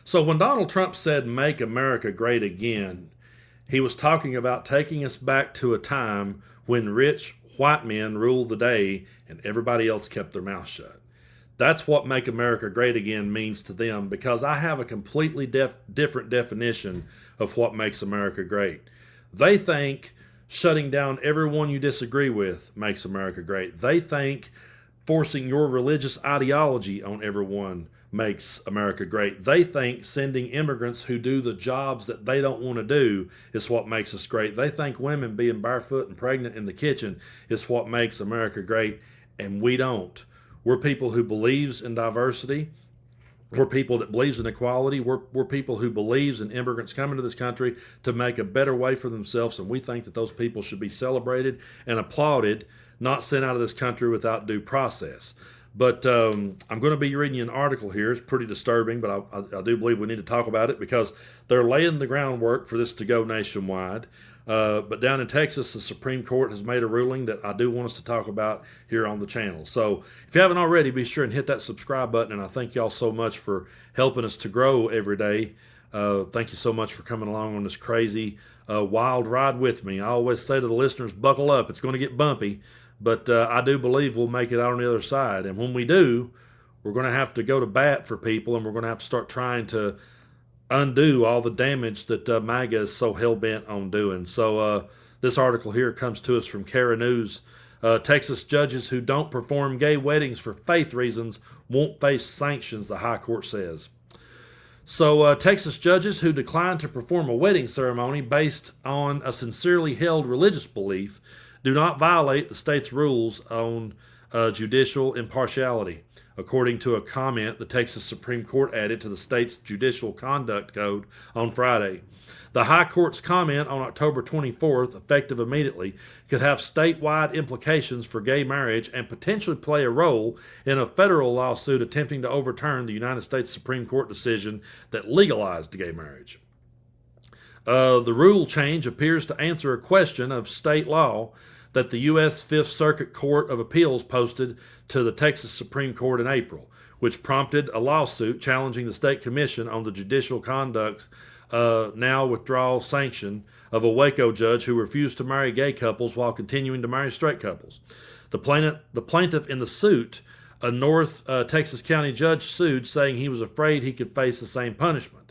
So when Donald Trump said, "Make America Great Again," he was talking about taking us back to a time when rich white men ruled the day and everybody else kept their mouth shut. That's what "Make America Great Again" means to them, because I have a completely different definition of what makes America great. They think shutting down everyone you disagree with makes America great. They think forcing your religious ideology on everyone makes America great. They think sending immigrants who do the jobs that they don't want to do is what makes us great. They think women being barefoot and pregnant in the kitchen is what makes America great, and we don't. We're people who believes in diversity. We're people that believes in equality. We're people who believes in immigrants coming to this country to make a better way for themselves, and we think that those people should be celebrated and applauded, not sent out of this country without due process. But I'm going to be reading you an article here. It's pretty disturbing, but I do believe we need to talk about it because they're laying the groundwork for this to go nationwide. But down in Texas, the Supreme Court has made a ruling that I do want us to talk about here on the channel. So if you haven't already, be sure and hit that subscribe button. And I thank y'all so much for helping us to grow every day. Thank you so much for coming along on this crazy, wild ride with me. I always say to the listeners, buckle up. It's going to get bumpy. But I do believe we'll make it out on the other side. And when we do, we're going to have to go to bat for people, and we're going to have to start trying to undo all the damage that Maga is so hell-bent on doing. So this article here comes to us from Kara News. Texas judges who don't perform gay weddings for faith reasons won't face sanctions, the high court says. So Texas judges who decline to perform a wedding ceremony based on a sincerely held religious belief do not violate the state's rules on judicial impartiality, according to a comment the Texas Supreme Court added to the state's Judicial Conduct Code on Friday. The High Court's comment on October 24th, effective immediately, could have statewide implications for gay marriage and potentially play a role in a federal lawsuit attempting to overturn the United States Supreme Court decision that legalized gay marriage. The rule change appears to answer a question of state law that the U.S. Fifth Circuit Court of Appeals posted to the Texas Supreme Court in April, which prompted a lawsuit challenging the state commission on the judicial conduct's now withdrawal sanction of a Waco judge who refused to marry gay couples while continuing to marry straight couples. The plaintiff in the suit, a North Texas County judge, sued, saying he was afraid he could face the same punishment.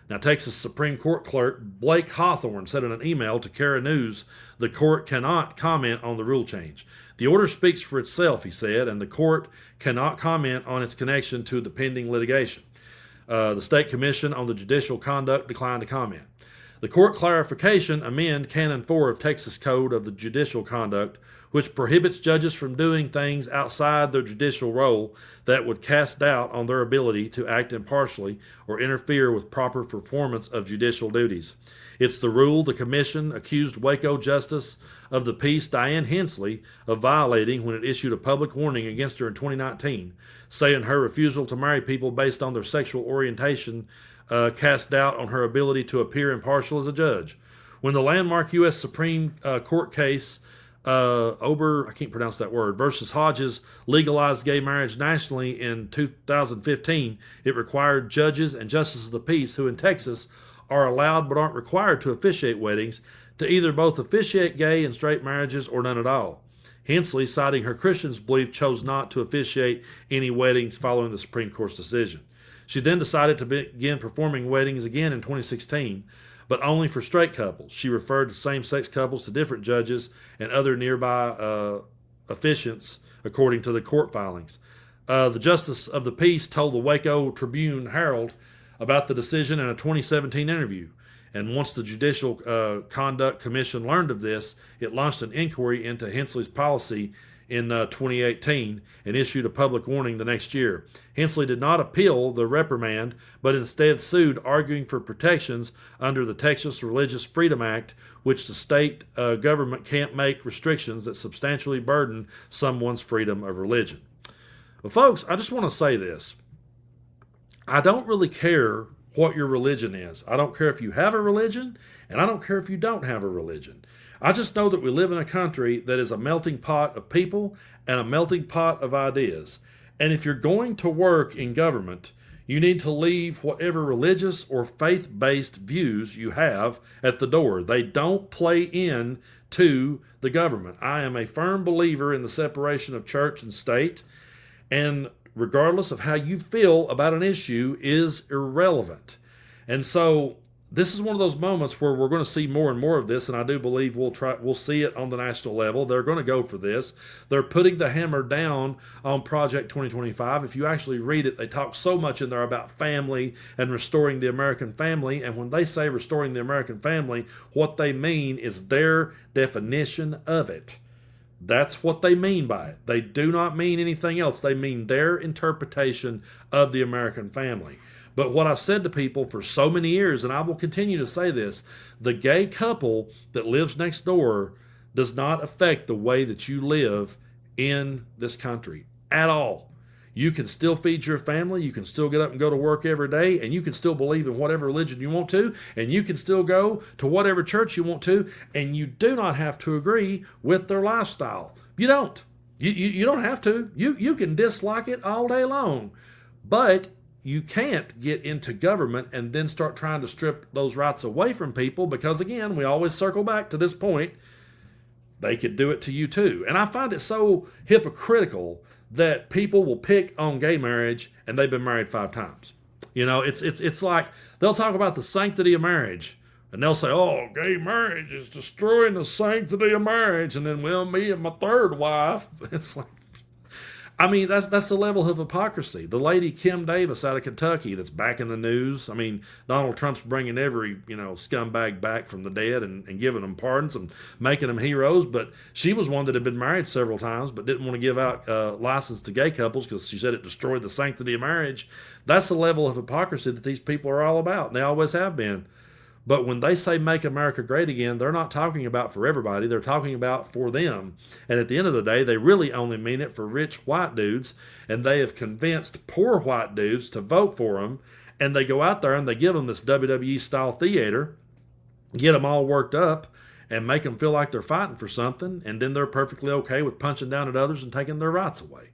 Now, Texas Supreme Court clerk Blake Hawthorne said in an email to Kara News the court cannot comment on the rule change. The order speaks for itself, he said, and the court cannot comment on its connection to the pending litigation. The State Commission on the Judicial Conduct declined to comment. The court clarification amend Canon 4 of Texas Code of the Judicial Conduct, which prohibits judges from doing things outside their judicial role that would cast doubt on their ability to act impartially or interfere with proper performance of judicial duties. It's the rule the commission accused Waco Justice of the Peace Diane Hensley of violating when it issued a public warning against her in 2019, saying her refusal to marry people based on their sexual orientation cast doubt on her ability to appear impartial as a judge. When the landmark U.S. Supreme Court case Ober, I can't pronounce that word, versus Hodges legalized gay marriage nationally in 2015, it required judges and justices of the peace who in Texas are allowed but aren't required to officiate weddings to either both officiate gay and straight marriages or none at all. Hensley, citing her Christian belief, chose not to officiate any weddings following the Supreme Court's decision. She then decided to begin performing weddings again in 2016, but only for straight couples. She referred to same-sex couples to different judges and other nearby officiants, according to the court filings. The Justice of the Peace told the Waco Tribune Herald about the decision in a 2017 interview. And once the Judicial Conduct Commission learned of this, it launched an inquiry into Hensley's policy in 2018 and issued a public warning the next year. Hensley did not appeal the reprimand, but instead sued, arguing for protections under the Texas Religious Freedom Act, which the state government can't make restrictions that substantially burden someone's freedom of religion. But folks, I just want to say this. I don't really care what your religion is. I don't care if you have a religion, and I don't care if you don't have a religion. I just know that we live in a country that is a melting pot of people and a melting pot of ideas. And if you're going to work in government, You need to leave whatever religious or faith-based views you have at the door. They don't play in to the government. I am a firm believer in the separation of church and state, and regardless of how you feel about an issue is irrelevant. And so this is one of those moments where we're going to see more and more of this, and I do believe we'll see it on the national level. They're going to go for this. They're putting the hammer down on Project 2025. If you actually read it, they talk so much in there about family and restoring the American family, and when they say restoring the American family, what they mean is their definition of it. That's what they mean by it. They do not mean anything else. They mean their interpretation of the American family. But what I've said to people for so many years, and I will continue to say this, the gay couple that lives next door does not affect the way that you live in this country at all. You can still feed your family, you can still get up and go to work every day, and you can still believe in whatever religion you want to, and you can still go to whatever church you want to, and you do not have to agree with their lifestyle. You don't. You don't have to. You can dislike it all day long. But you can't get into government and then start trying to strip those rights away from people because, again, we always circle back to this point. They could do it to you too. And I find it so hypocritical that people will pick on gay marriage and they've been married 5 times. You know, it's like they'll talk about the sanctity of marriage and they'll say, oh, gay marriage is destroying the sanctity of marriage. And then, well, me and my 3rd wife, it's like, I mean, that's the level of hypocrisy. The lady Kim Davis out of Kentucky that's back in the news. I mean, Donald Trump's bringing every, scumbag back from the dead and giving them pardons and making them heroes. But she was one that had been married several times but didn't want to give out license to gay couples because she said it destroyed the sanctity of marriage. That's the level of hypocrisy that these people are all about, and they always have been. But when they say make America great again, they're not talking about for everybody. They're talking about for them. And at the end of the day, they really only mean it for rich white dudes. And they have convinced poor white dudes to vote for them. And they go out there and they give them this WWE-style theater, get them all worked up, and make them feel like they're fighting for something. And then they're perfectly okay with punching down at others and taking their rights away.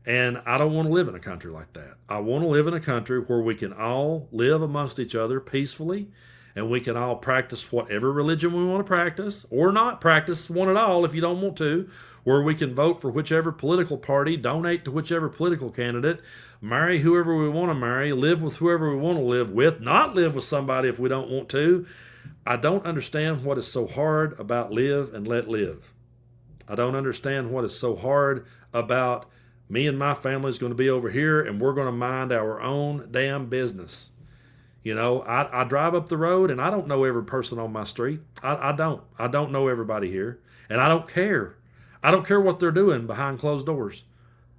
And I don't want to live in a country like that. I want to live in a country where we can all live amongst each other peacefully, and we can all practice whatever religion we want to practice, or not practice one at all if you don't want to, where we can vote for whichever political party, donate to whichever political candidate, marry whoever we want to marry, live with whoever we want to live with, not live with somebody if we don't want to. I don't understand what is so hard about live and let live. I don't understand what is so hard about me and my family is going to be over here and we're going to mind our own damn business. I drive up the road and I don't know every person on my street. I don't. I don't know everybody here. And I don't care. I don't care what they're doing behind closed doors.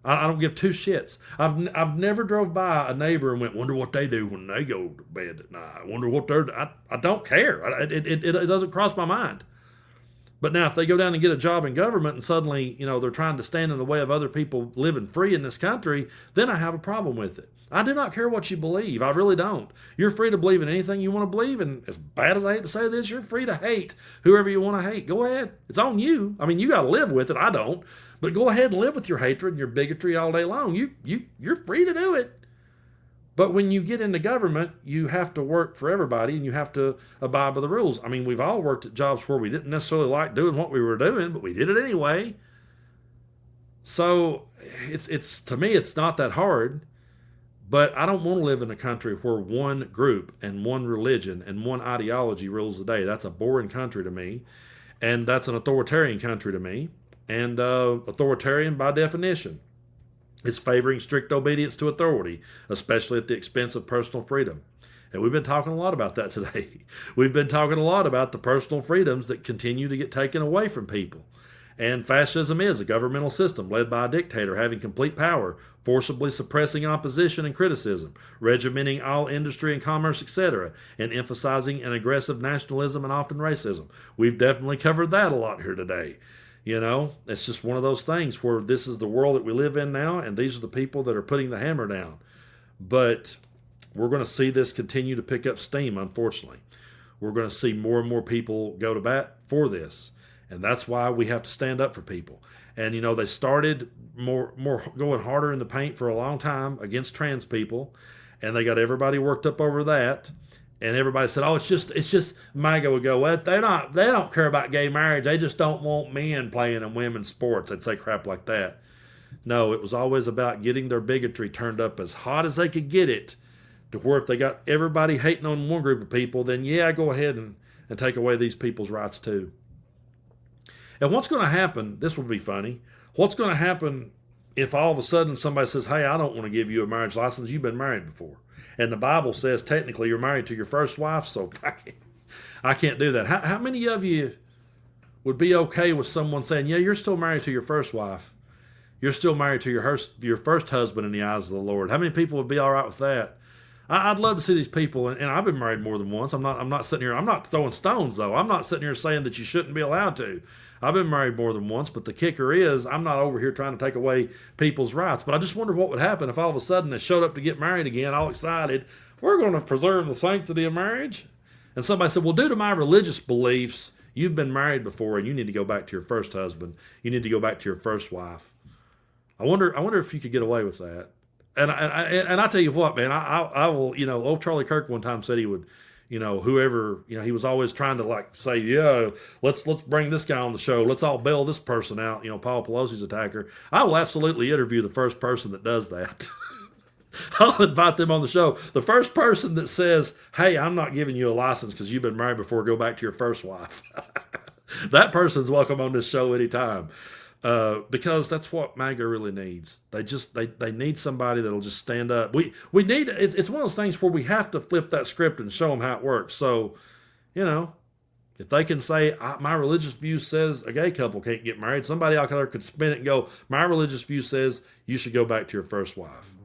I don't give 2 shits. I've never drove by a neighbor and went, wonder what they do when they go to bed at night. I wonder what they're doing. I don't care. It doesn't cross my mind. But now if they go down and get a job in government and suddenly, they're trying to stand in the way of other people living free in this country, then I have a problem with it. I do not care what you believe. I really don't. You're free to believe in anything you want to believe, and as bad as I hate to say this, you're free to hate whoever you want to hate. Go ahead. It's on you. I mean, you got to live with it. I don't. But go ahead and live with your hatred and your bigotry all day long. You're free to do it. But when you get into government, you have to work for everybody and you have to abide by the rules. I mean, we've all worked at jobs where we didn't necessarily like doing what we were doing, but we did it anyway. So it's to me, it's not that hard. But I don't want to live in a country where one group and one religion and one ideology rules the day. That's a boring country to me. And that's an authoritarian country to me. And authoritarian by definition is favoring strict obedience to authority, especially at the expense of personal freedom. And we've been talking a lot about that today. We've been talking a lot about the personal freedoms that continue to get taken away from people. And fascism is a governmental system led by a dictator having complete power, forcibly suppressing opposition and criticism, regimenting all industry and commerce, etc., and emphasizing an aggressive nationalism and often racism. We've definitely covered that a lot here today. It's just one of those things where this is the world that we live in now, and these are the people that are putting the hammer down. But we're going to see this continue to pick up steam, unfortunately. We're going to see more and more people go to bat for this. And that's why we have to stand up for people. And they started more going harder in the paint for a long time against trans people, and they got everybody worked up over that. And everybody said, "Oh, it's just." Maga would go, "Well, they don't care about gay marriage. They just don't want men playing in women's sports." They'd say crap like that. No, it was always about getting their bigotry turned up as hot as they could get it, to where if they got everybody hating on one group of people, then yeah, go ahead and take away these people's rights too. And what's going to happen, this will be funny, what's going to happen if all of a sudden somebody says, "Hey, I don't want to give you a marriage license, you've been married before." And the Bible says technically you're married to your first wife, so I can't do that. How many of you would be okay with someone saying, "Yeah, you're still married to your first wife. You're still married to your first husband in the eyes of the Lord"? How many people would be all right with that? I'd love to see these people, and I've been married more than once. I'm not sitting here. I'm not throwing stones though. I'm not sitting here saying that you shouldn't be allowed to. I've been married more than once, but the kicker is I'm not over here trying to take away people's rights. But I just wonder what would happen if all of a sudden they showed up to get married again, all excited. "We're going to preserve the sanctity of marriage." And somebody said, "Well, due to my religious beliefs, you've been married before, and you need to go back to your first husband. You need to go back to your first wife." I wonder if you could get away with that. And I tell you what, man, I will. Old Charlie Kirk one time said he would, whoever, he was always trying to like say, "Yeah, let's bring this guy on the show. Let's all bail this person out." Paul Pelosi's attacker. I will absolutely interview the first person that does that. I'll invite them on the show. The first person that says, "Hey, I'm not giving you a license because you've been married before. Go back to your first wife." That person's welcome on this show anytime. Because that's what MAGA really needs. They need somebody that'll just stand up. We need, it's one of those things where we have to flip that script and show them how it works. So, if they can say, "My religious view says a gay couple can't get married," somebody out there could spin it and go, "My religious view says you should go back to your first wife."